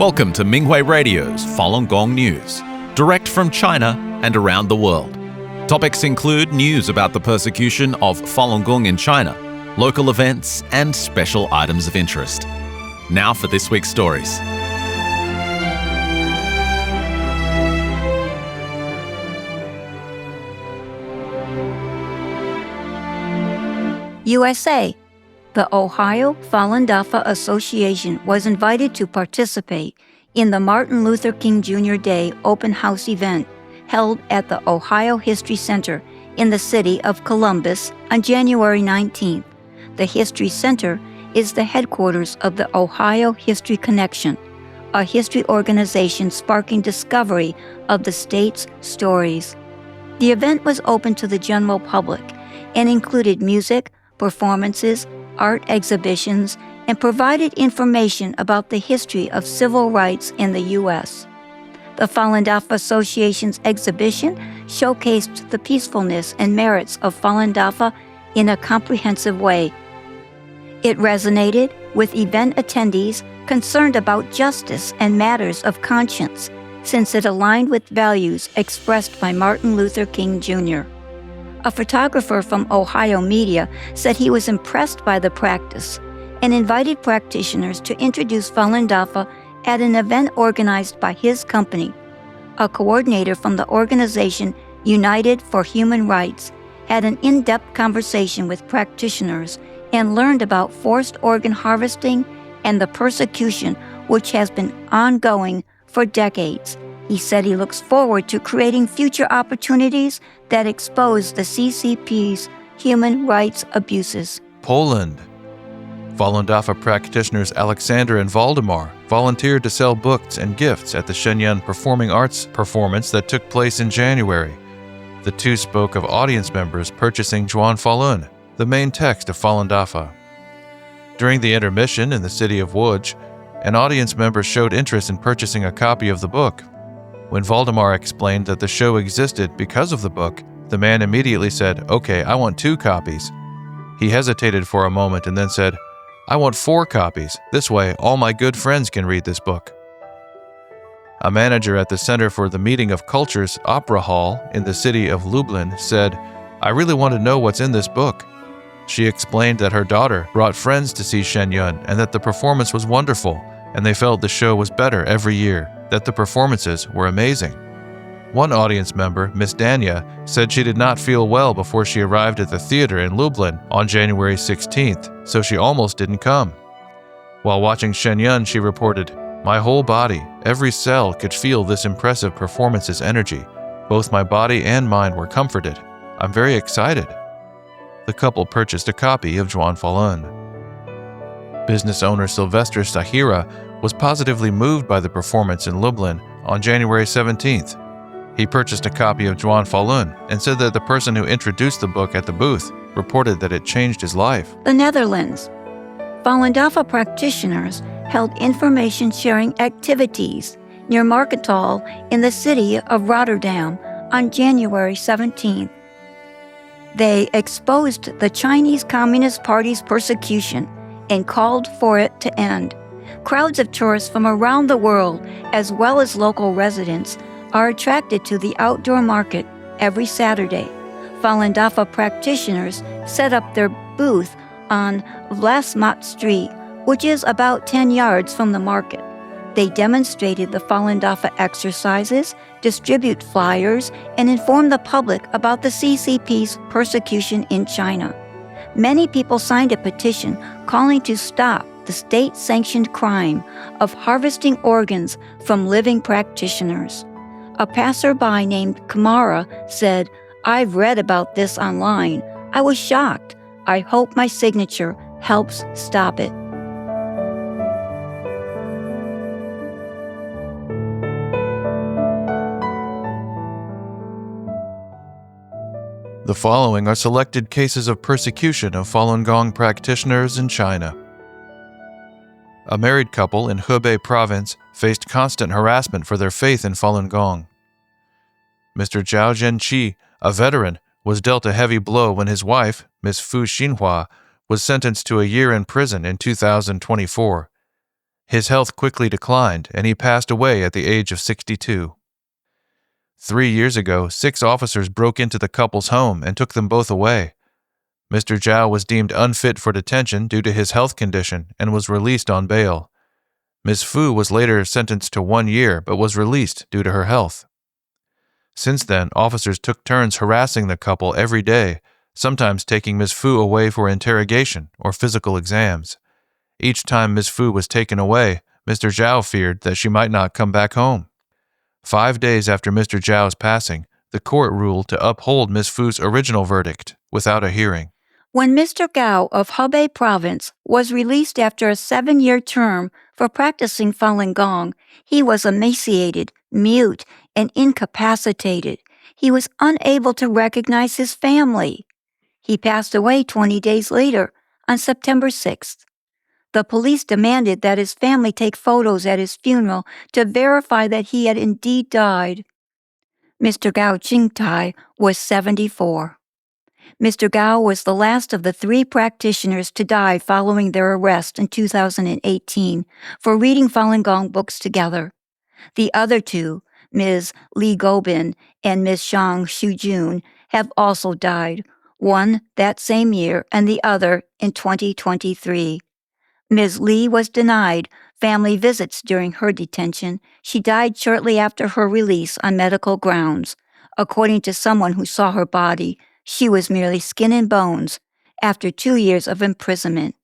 Welcome to Minghui Radio's Falun Gong News, direct from China and around the world. Topics include news about the persecution of Falun Gong in China, local events, and special items of interest. Now for this week's stories. USA. The Ohio Falun Dafa Association was invited to participate in the Martin Luther King Jr. Day open house event held at the Ohio History Center in the city of Columbus on January 19th. The History Center is the headquarters of the Ohio History Connection, a history organization sparking discovery of the state's stories. The event was open to the general public and included music, performances, art exhibitions, and provided information about the history of civil rights in the U.S. The Falun Dafa Association's exhibition showcased the peacefulness and merits of Falun Dafa in a comprehensive way. It resonated with event attendees concerned about justice and matters of conscience, since it aligned with values expressed by Martin Luther King Jr. A photographer from Ohio Media said he was impressed by the practice and invited practitioners to introduce Falun Dafa at an event organized by his company. A coordinator from the organization United for Human Rights had an in-depth conversation with practitioners and learned about forced organ harvesting and the persecution which has been ongoing for decades. He said he looks forward to creating future opportunities that expose the CCP's human rights abuses. Poland. Falun Dafa practitioners Alexander and Valdemar volunteered to sell books and gifts at the Shenyang Performing Arts performance that took place in January. The two spoke of audience members purchasing Zhuan Falun, the main text of Falun Dafa. During the intermission in the city of Łódź, an audience member showed interest in purchasing a copy of the book. When Valdemar explained that the show existed because of the book, the man immediately said, "Okay, I want 2 copies." He hesitated for a moment and then said, "I want 4 copies. This way, all my good friends can read this book." A manager at the Center for the Meeting of Cultures Opera Hall in the city of Lublin said, "I really want to know what's in this book." She explained that her daughter brought friends to see Shenyang and that the performance was wonderful, and they felt the show was better every year, that the performances were amazing. One audience member, Miss Dania, said she did not feel well before she arrived at the theater in Lublin on January 16th, so she almost didn't come. While watching Shenyang, she reported, "My whole body, every cell could feel this impressive performance's energy. Both my body and mind were comforted. I'm very excited." The couple purchased a copy of Zhuan Falun. Business owner Sylvester Sahira was positively moved by the performance in Lublin on January 17th. He purchased a copy of Zhuan Falun and said that the person who introduced the book at the booth reported that it changed his life. The Netherlands. Falun Dafa practitioners held information-sharing activities near Markenthal in the city of Rotterdam on January 17th. They exposed the Chinese Communist Party's persecution and called for it to end. Crowds of tourists from around the world, as well as local residents, are attracted to the outdoor market every Saturday. Falun Dafa practitioners set up their booth on Vlasmat Street, which is about 10 yards from the market. They demonstrated the Falun Dafa exercises, distribute flyers, and inform the public about the CCP's persecution in China. Many people signed a petition calling to stop the state-sanctioned crime of harvesting organs from living practitioners. A passerby named Kamara said, "I've read about this online. I was shocked. I hope my signature helps stop it." The following are selected cases of persecution of Falun Gong practitioners in China. A married couple in Hebei province faced constant harassment for their faith in Falun Gong. Mr. Zhao Zhenqi, a veteran, was dealt a heavy blow when his wife, Miss Fu Xinhua, was sentenced to a year in prison in 2024. His health quickly declined, and he passed away at the age of 62. 3 years ago, 6 officers broke into the couple's home and took them both away. Mr. Zhao was deemed unfit for detention due to his health condition and was released on bail. Ms. Fu was later sentenced to 1 year but was released due to her health. Since then, officers took turns harassing the couple every day, sometimes taking Ms. Fu away for interrogation or physical exams. Each time Ms. Fu was taken away, Mr. Zhao feared that she might not come back home. 5 days after Mr. Zhao's passing, the court ruled to uphold Ms. Fu's original verdict without a hearing. When Mr. Gao of Hebei Province was released after a 7-year term for practicing Falun Gong, he was emaciated, mute, and incapacitated. He was unable to recognize his family. He passed away 20 days later, on September 6th. The police demanded that his family take photos at his funeral to verify that he had indeed died. Mr. Gao Qingtai was 74. Mr. Gao was the last of the 3 practitioners to die following their arrest in 2018 for reading Falun Gong books together. The other 2, Ms. Li Gobin and Ms. Shang Xujun, have also died, one that same year and the other in 2023. Ms. Li was denied family visits during her detention. She died shortly after her release on medical grounds. According to someone who saw her body, she was merely skin and bones after 2 years of imprisonment.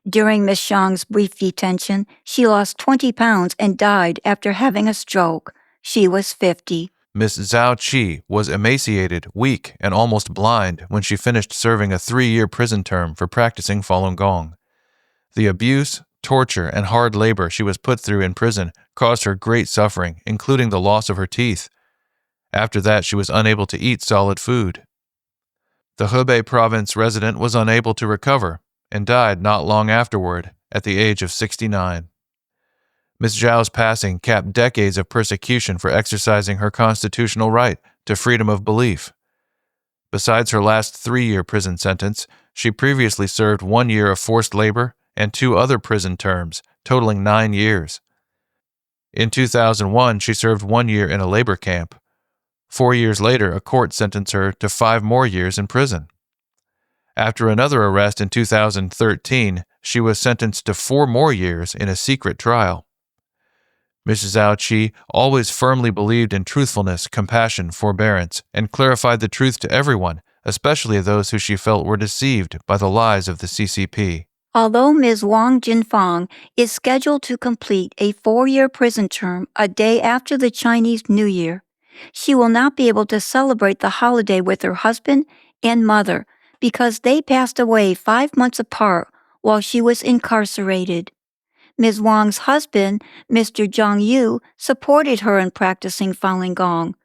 During Ms. Shang's brief detention, she lost 20 pounds and died after having a stroke. She was 50. Ms. Zhao Qi was emaciated, weak, and almost blind when she finished serving a 3-year prison term for practicing Falun Gong. The abuse, torture, and hard labor she was put through in prison caused her great suffering, including the loss of her teeth. After that, she was unable to eat solid food. The Hebei province resident was unable to recover and died not long afterward at the age of 69. Ms. Zhao's passing capped decades of persecution for exercising her constitutional right to freedom of belief. Besides her last 3-year prison sentence, she previously served 1 year of forced labor and 2 other prison terms, totaling 9 years. In 2001, she served 1 year in a labor camp. 4 years later, a court sentenced her to 5 more years in prison. After another arrest in 2013, she was sentenced to 4 more years in a secret trial. Mrs. Zhao Qi always firmly believed in truthfulness, compassion, forbearance, and clarified the truth to everyone, especially those who she felt were deceived by the lies of the CCP. Although Ms. Wang Jinfang is scheduled to complete a 4-year prison term a day after the Chinese New Year, she will not be able to celebrate the holiday with her husband and mother because they passed away 5 months apart while she was incarcerated. Ms. Wang's husband, Mr. Zhang Yu, supported her in practicing Falun Gong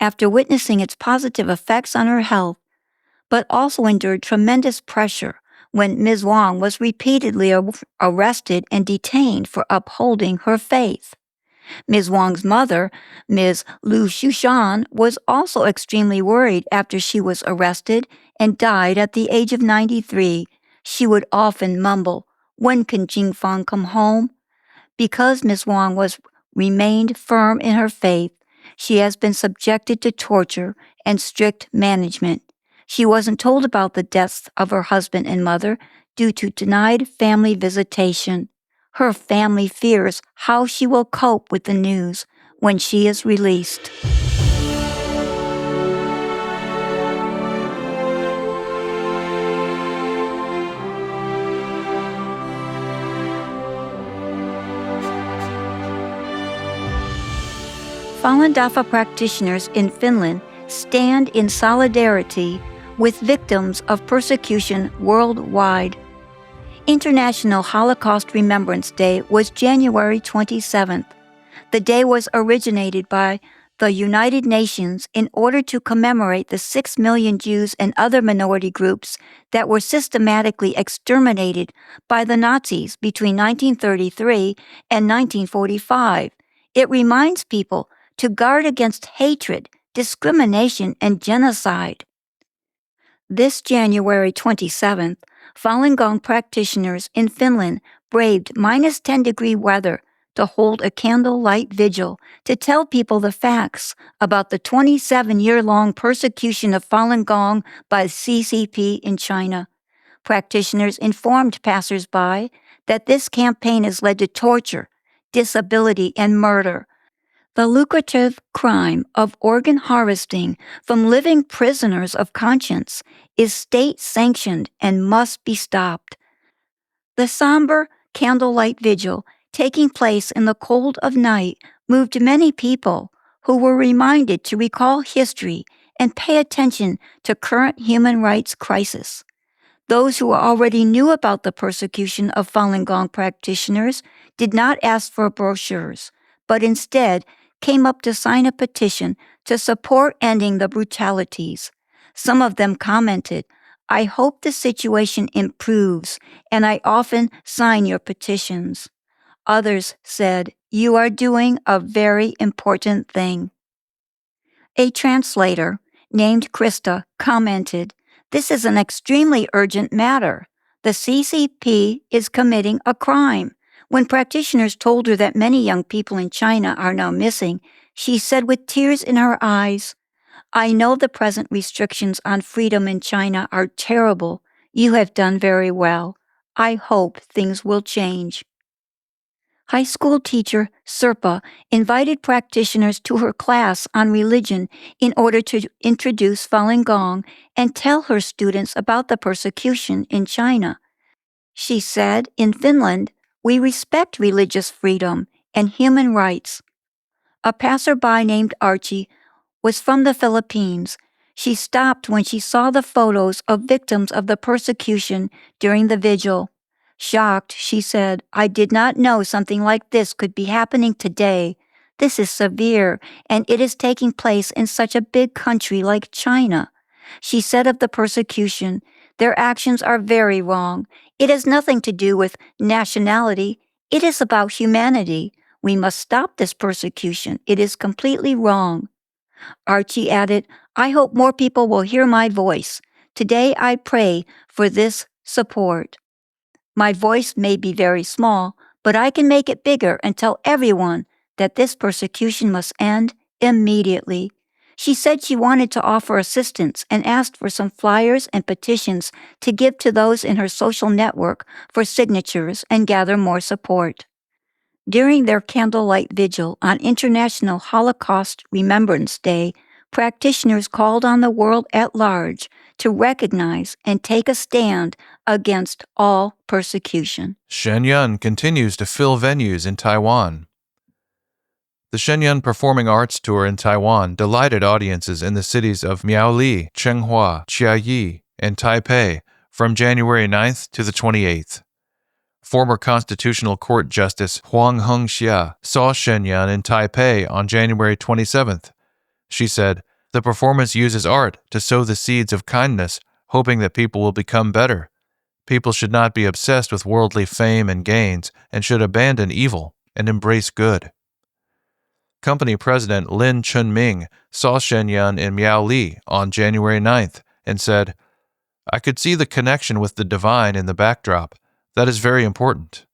after witnessing its positive effects on her health, but also endured tremendous pressure when Ms. Wang was repeatedly arrested and detained for upholding her faith. Ms. Wang's mother, Ms. Lu Shushan, was also extremely worried after she was arrested and died at the age of 93. She would often mumble, "When can Jingfang come home?" Because Ms. Wang remained firm in her faith, she has been subjected to torture and strict management. She wasn't told about the deaths of her husband and mother due to denied family visitation. Her family fears how she will cope with the news when she is released. Falun Dafa practitioners in Finland stand in solidarity with victims of persecution worldwide. International Holocaust Remembrance Day was January 27th. The day was originated by the United Nations in order to commemorate the 6 million Jews and other minority groups that were systematically exterminated by the Nazis between 1933 and 1945. It reminds people to guard against hatred, discrimination, and genocide. This January 27th, Falun Gong practitioners in Finland braved minus 10-degree weather to hold a candlelight vigil to tell people the facts about the 27-year-long persecution of Falun Gong by the CCP in China. Practitioners informed passers-by that this campaign has led to torture, disability, and murder. The lucrative crime of organ harvesting from living prisoners of conscience is state-sanctioned and must be stopped. The somber candlelight vigil taking place in the cold of night moved many people who were reminded to recall history and pay attention to current human rights crisis. Those who already knew about the persecution of Falun Gong practitioners did not ask for brochures, but instead came up to sign a petition to support ending the brutalities. Some of them commented, "I hope the situation improves, and I often sign your petitions." Others said, "You are doing a very important thing." A translator named Krista commented, "This is an extremely urgent matter. The CCP is committing a crime." When practitioners told her that many young people in China are now missing, she said with tears in her eyes, "I know the present restrictions on freedom in China are terrible. You have done very well. I hope things will change." High school teacher Serpa invited practitioners to her class on religion in order to introduce Falun Gong and tell her students about the persecution in China. She said, "In Finland, we respect religious freedom and human rights." A passerby named Archie was from the Philippines. She stopped when she saw the photos of victims of the persecution during the vigil. Shocked, she said, "I did not know something like this could be happening today. This is severe, and it is taking place in such a big country like China." She said of the persecution, "Their actions are very wrong. It has nothing to do with nationality. It is about humanity. We must stop this persecution. It is completely wrong." Archie added, "I hope more people will hear my voice. Today I pray for this support. My voice may be very small, but I can make it bigger and tell everyone that this persecution must end immediately." She said she wanted to offer assistance and asked for some flyers and petitions to give to those in her social network for signatures and gather more support. During their candlelight vigil on International Holocaust Remembrance Day, practitioners called on the world at large to recognize and take a stand against all persecution. Shenyun continues to fill venues in Taiwan. The Shenyun Performing Arts Tour in Taiwan delighted audiences in the cities of Miaoli, Tsinghua, Chiayi, and Taipei from January 9th to the 28th. Former Constitutional Court Justice Huang Hengxia saw Shenyun in Taipei on January 27th. She said, "The performance uses art to sow the seeds of kindness, hoping that people will become better. People should not be obsessed with worldly fame and gains and should abandon evil and embrace good." Company President Lin Chunming saw Shenyun in Miaoli on January 9th and said, "I could see the connection with the divine in the backdrop. That is very important."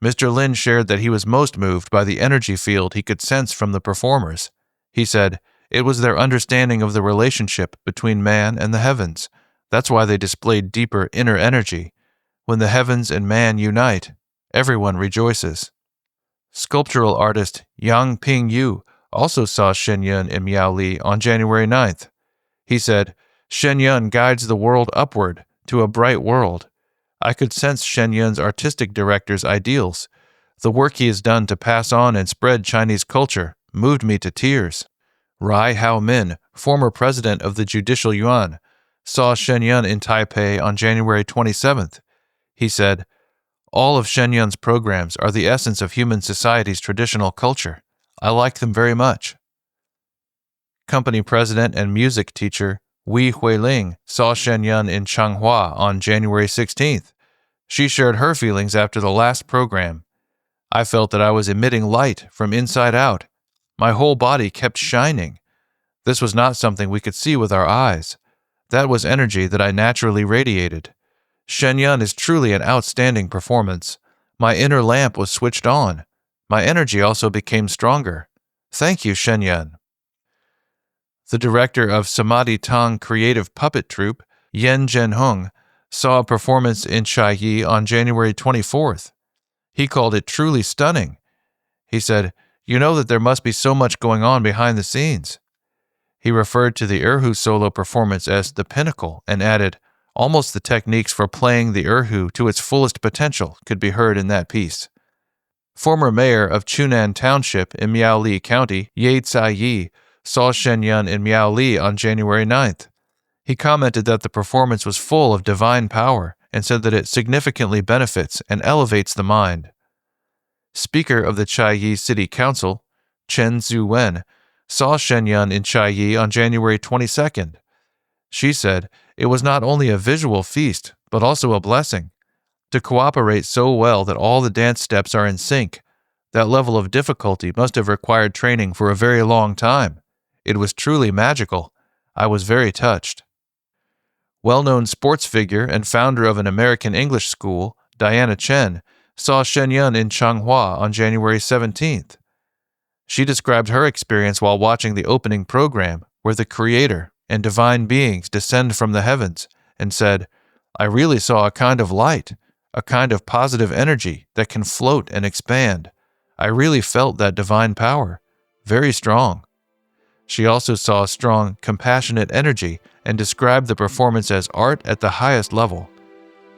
Mr. Lin shared that he was most moved by the energy field he could sense from the performers. He said, "It was their understanding of the relationship between man and the heavens. That's why they displayed deeper inner energy. When the heavens and man unite, everyone rejoices." Sculptural artist Yang Ping-yu also saw Shenyun in Miaoli on January 9th. He said, "Shenyun guides the world upward to a bright world. I could sense Shenyun's artistic director's ideals. The work he has done to pass on and spread Chinese culture moved me to tears." Rai Hao-min, former president of the Judicial Yuan, saw Shenyun in Taipei on January 27th. He said, "All of Shenyun's programs are the essence of human society's traditional culture. I like them very much." Company president and music teacher Wei Huiling saw Shenyun in Changhua on January 16th. She shared her feelings after the last program. "I felt that I was emitting light from inside out. My whole body kept shining. This was not something we could see with our eyes. That was energy that I naturally radiated. Shenyun is truly an outstanding performance. My inner lamp was switched on. My energy also became stronger. Thank you, Shenyan. The director of Samadhi Tang Creative Puppet Troupe, Yen Zhenhong, saw a performance in Chiayi on January 24th. He called it truly stunning. He said, "You know that there must be so much going on behind the scenes." He referred to the erhu solo performance as the pinnacle and added, "Almost the techniques for playing the erhu to its fullest potential could be heard in that piece." Former mayor of Chunan Township in Miaoli County, Ye Tsai-yi, saw Shenyan in Miaoli on January 9th. He commented that the performance was full of divine power and said that it significantly benefits and elevates the mind. Speaker of the Chiayi City Council, Chen Zuwen, saw Shenyan in Chiayi on January 22nd. She said, "It was not only a visual feast, but also a blessing. To cooperate so well that all the dance steps are in sync, that level of difficulty must have required training for a very long time. It was truly magical. I was very touched." Well-known sports figure and founder of an American English school, Diana Chen, saw Shenyan in Changhua on January 17th. She described her experience while watching the opening program, where the Creator and divine beings descend from the heavens, and said, "I really saw a kind of light, a kind of positive energy that can float and expand. I really felt that divine power, very strong." She also saw a strong, compassionate energy and described the performance as art at the highest level.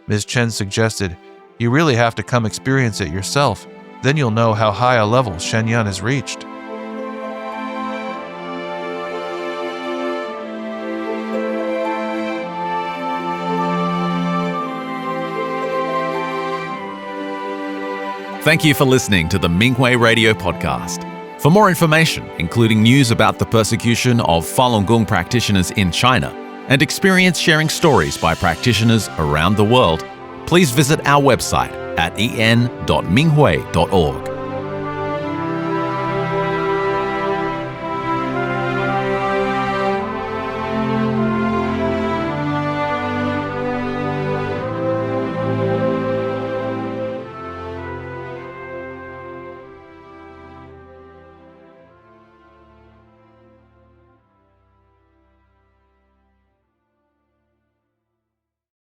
Ms. Chen suggested, "You really have to come experience it yourself, then you'll know how high a level Shenyan has reached." Thank you for listening to the Minghui Radio Podcast. For more information, including news about the persecution of Falun Gong practitioners in China and experience sharing stories by practitioners around the world, please visit our website at en.minghui.org.